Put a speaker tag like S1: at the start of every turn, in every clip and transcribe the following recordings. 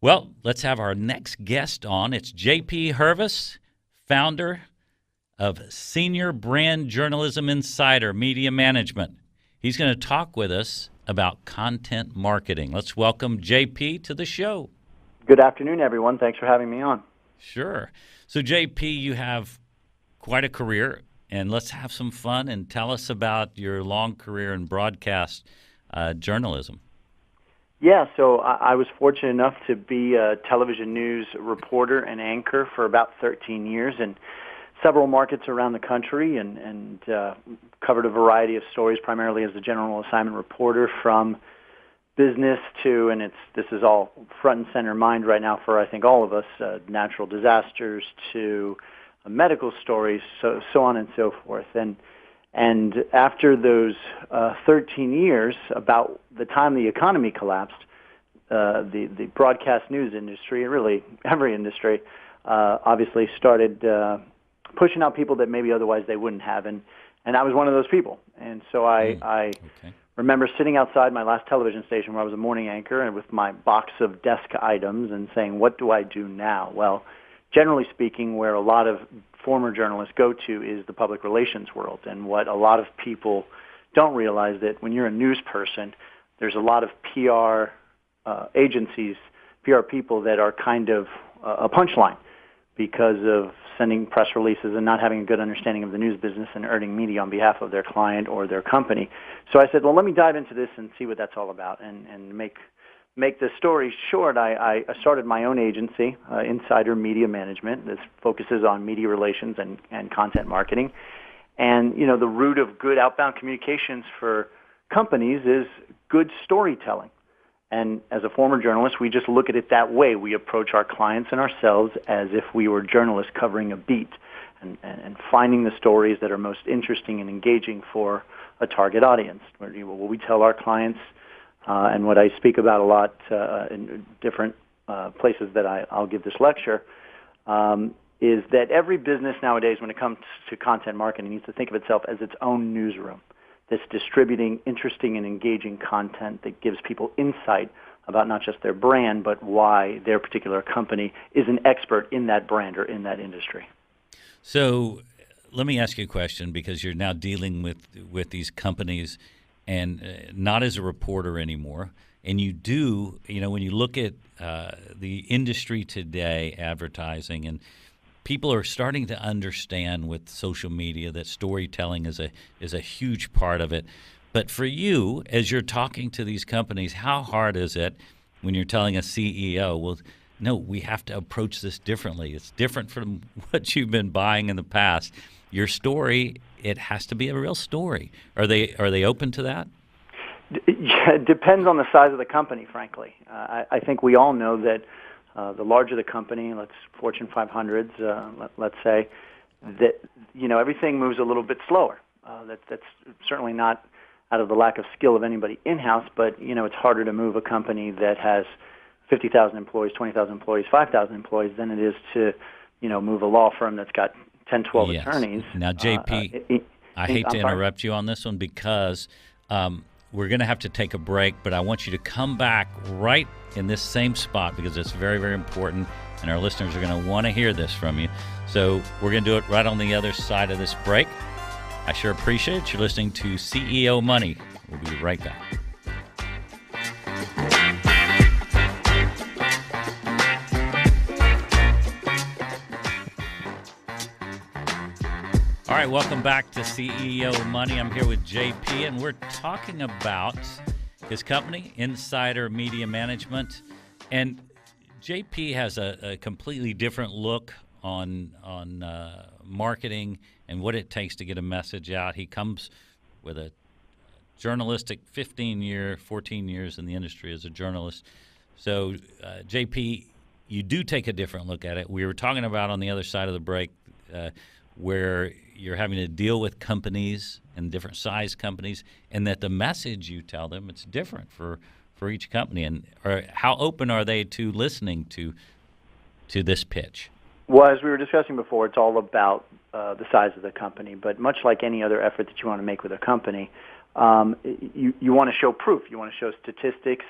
S1: Well, let's have our next guest on. It's JP Hervis, founder of Senior Brand Journalism Insider Media Management. He's going to talk with us about content marketing. Let's welcome JP to the show.
S2: Good afternoon, everyone. Thanks for having me on.
S1: Sure. So, JP, you have quite a career, and let's have some fun and tell us about your long career in broadcast journalism.
S2: Yeah, so I was fortunate enough to be a television news reporter and anchor for about 13 years in several markets around the country and covered a variety of stories, primarily as a general assignment reporter, from business to, and this is all front and center mind right now for I think all of us, natural disasters to medical stories, so on and so forth. And after those 13 years, about the time the economy collapsed, the broadcast news industry, and really every industry, obviously started pushing out people that maybe otherwise they wouldn't have. And I was one of those people. And so I remember sitting outside my last television station where I was a morning anchor and with my box of desk items and saying, what do I do now? Well, generally speaking, where a lot of former journalists go to is the public relations world. And what a lot of people don't realize that when you're a news person, there's a lot of PR agencies, PR people that are kind of a punchline because of sending press releases and not having a good understanding of the news business and earning media on behalf of their client or their company. So I said, well, let me dive into this and see what that's all about and make the story short. I started my own agency, Insider Media Management. This focuses on media relations and content marketing. And, you know, the root of good outbound communications for companies is good storytelling. And as a former journalist, we just look at it that way. We approach our clients and ourselves as if we were journalists covering a beat and finding the stories that are most interesting and engaging for a target audience. What we tell our clients, and what I speak about a lot in different places that I'll give this lecture, is that every business nowadays, when it comes to content marketing, needs to think of itself as its own newsroom that's distributing interesting and engaging content that gives people insight about not just their brand, but why their particular company is an expert in that brand or in that industry.
S1: So let me ask you a question, because you're now dealing with these companies and not as a reporter anymore. And you do, you know, when you look at the industry today, advertising, and people are starting to understand with social media that storytelling is a huge part of it. But for you, as you're talking to these companies, how hard is it when you're telling a CEO, well, no, we have to approach this differently. It's different from what you've been buying in the past. Your story, it has to be a real story. Are they open to that?
S2: It depends on the size of the company, frankly. I think we all know that the larger the company, Fortune 500s, let's say, that, you know, everything moves a little bit slower. That's certainly not out of the lack of skill of anybody in-house, but, you know, it's harder to move a company that has 50,000 employees, 20,000 employees, 5,000 employees than it is to, you know, move a law firm that's got 10, 12 attorneys.
S1: Now, JP, I hate to interrupt you on this one because we're going to have to take a break, but I want you to come back right in this same spot because it's very, very important, and our listeners are going to want to hear this from you. So we're going to do it right on the other side of this break. I sure appreciate it. You're listening to CEO Money. We'll be right back. All right, welcome back to CEO Money. I'm here with JP, and we're talking about his company, Insider Media Management. And JP has a completely different look on marketing and what it takes to get a message out. He comes with a journalistic 14 years in the industry as a journalist. So, JP, you do take a different look at it. We were talking about on the other side of the break where you're having to deal with companies and different size companies, and that the message you tell them, it's different for each company. And how open are they to listening to this pitch?
S2: Well, as we were discussing before, it's all about the size of the company. But much like any other effort that you want to make with a company, you want to show proof. You want to show statistics,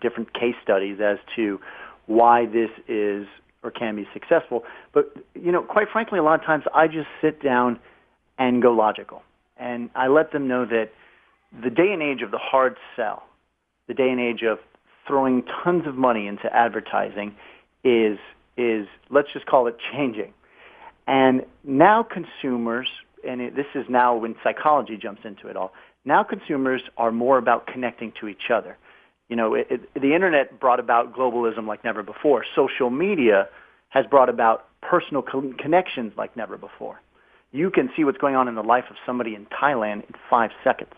S2: different case studies as to why this is or can be successful. But, quite frankly, a lot of times I just sit down and go logical. And I let them know that the day and age of the hard sell, the day and age of throwing tons of money into advertising is let's just call it changing. And now consumers, and this is now when psychology jumps into it all, now consumers are more about connecting to each other. The internet brought about globalism like never before. Social media has brought about personal connections like never before. You can see what's going on in the life of somebody in Thailand in 5 seconds.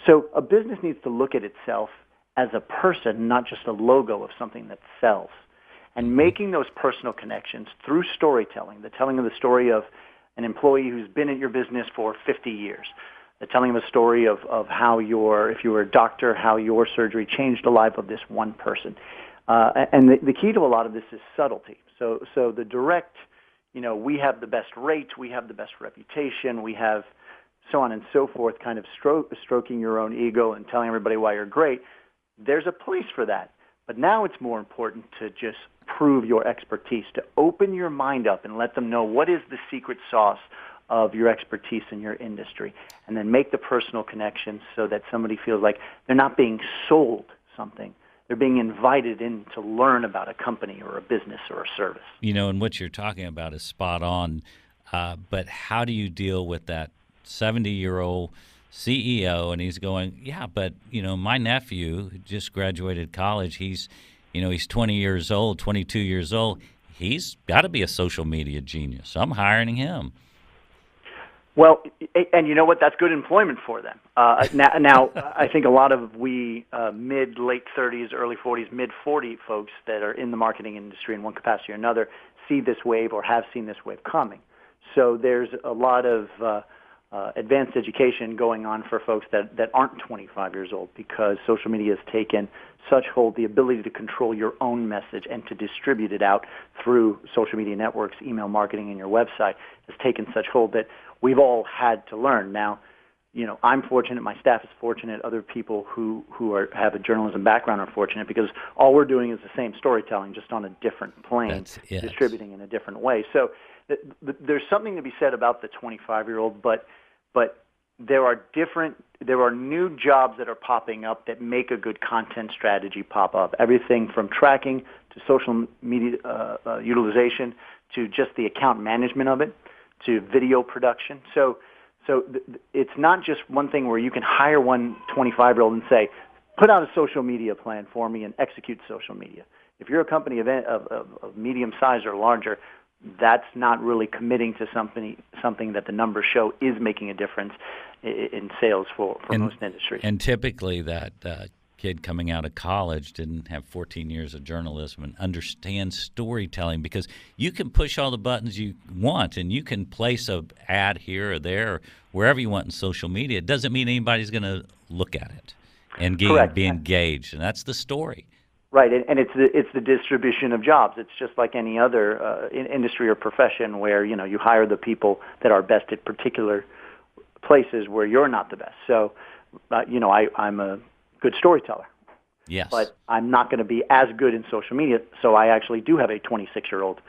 S2: So a business needs to look at itself as a person, not just a logo of something that sells. And making those personal connections through storytelling, the telling of the story of an employee who's been at your business for 50 years, the telling of a story of how if you were a doctor, how your surgery changed the life of this one person. And the key to a lot of this is subtlety. So the direct, we have the best rate, we have the best reputation, we have so on and so forth, kind of stroking your own ego and telling everybody why you're great. There's a place for that. But now it's more important to just prove your expertise, to open your mind up and let them know what is the secret sauce of your expertise in your industry, and then make the personal connections so that somebody feels like they're not being sold something. They're being invited in to learn about a company or a business or a service.
S1: And what you're talking about is spot on. But how do you deal with that 70-year-old CEO, and he's going, yeah, but, my nephew just graduated college. He's 20 years old, 22 years old. He's got to be a social media genius. I'm hiring him.
S2: Well, and you know what? That's good employment for them. Now, I think a lot of late 30s, early 40s, mid 40 folks that are in the marketing industry in one capacity or another see this wave or have seen this wave coming. So there's a lot of advanced education going on for folks that aren't 25 years old, because social media has taken such hold, the ability to control your own message and to distribute it out through social media networks, email marketing, and your website has taken such hold that we've all had to learn. Now, I'm fortunate, my staff is fortunate, other people who have a journalism background are fortunate, because all we're doing is the same storytelling, just on a different plane, distributing in a different way. So there's something to be said about the 25-year-old, but there are new jobs that are popping up that make a good content strategy pop up. Everything from tracking to social media utilization to just the account management of it to video production. So it's not just one thing where you can hire one 25-year-old and say, put out a social media plan for me and execute social media. If you're a company of medium size or larger, that's not really committing to something that the numbers show is making a difference in sales for most industries.
S1: And typically that kid coming out of college didn't have 14 years of journalism and understands storytelling, because you can push all the buttons you want and you can place an ad here or there or wherever you want in social media. It doesn't mean anybody's going to look at it and be engaged, and that's the story.
S2: Right, and it's the distribution of jobs. It's just like any other industry or profession where you hire the people that are best at particular places where you're not the best. So, I'm a good storyteller.
S1: Yes,
S2: but I'm not going to be as good in social media. So I actually do have a 26-year-old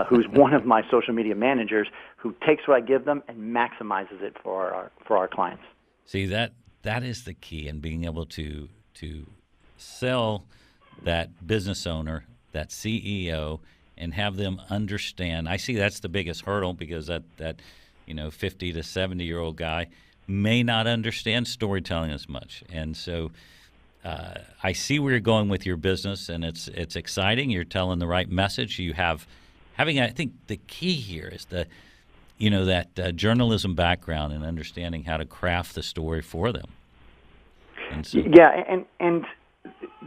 S2: who's one of my social media managers who takes what I give them and maximizes it for our clients.
S1: See, that is the key in being able to sell that business owner, that CEO, and have them understand. I see that's the biggest hurdle, because that 50 to 70-year-old guy may not understand storytelling as much. And so I see where you're going with your business, and it's exciting. You're telling the right message. I think the key here is that journalism background and understanding how to craft the story for them. And so,
S2: and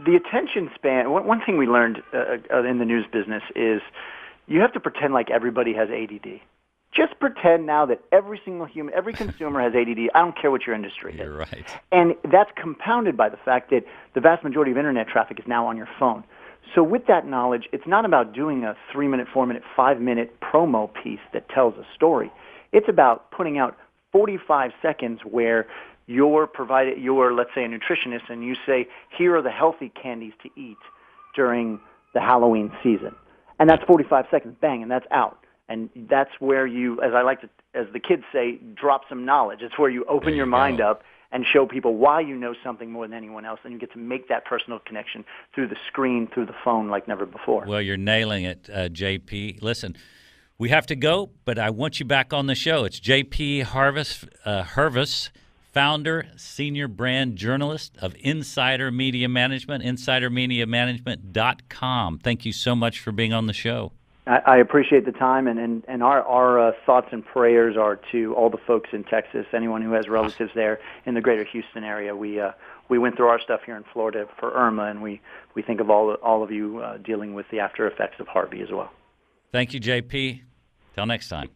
S2: the attention span, one thing we learned in the news business is you have to pretend like everybody has ADD. Just pretend now that every single human, every consumer has ADD. I don't care what your industry is.
S1: You're right.
S2: And that's compounded by the fact that the vast majority of Internet traffic is now on your phone. So with that knowledge, it's not about doing a 3-minute, 4-minute, 5-minute promo piece that tells a story. It's about putting out 45 seconds where you're, let's say, a nutritionist, and you say, here are the healthy candies to eat during the Halloween season. And that's 45 seconds, bang, and that's out. And that's where you, as the kids say, drop some knowledge. It's where you open your mind up and show people why you know something more than anyone else, and you get to make that personal connection through the screen, through the phone, like never before.
S1: Well, you're nailing it, JP. Listen, we have to go, but I want you back on the show. It's JP Hervis, founder, senior brand journalist of Insider Media Management, insidermediamanagement.com. Thank you so much for being on the show.
S2: I appreciate the time, and our thoughts and prayers are to all the folks in Texas, anyone who has relatives there in the greater Houston area. We went through our stuff here in Florida for Irma, and we think of all of you dealing with the after effects of Harvey as well.
S1: Thank you, JP. Till next time.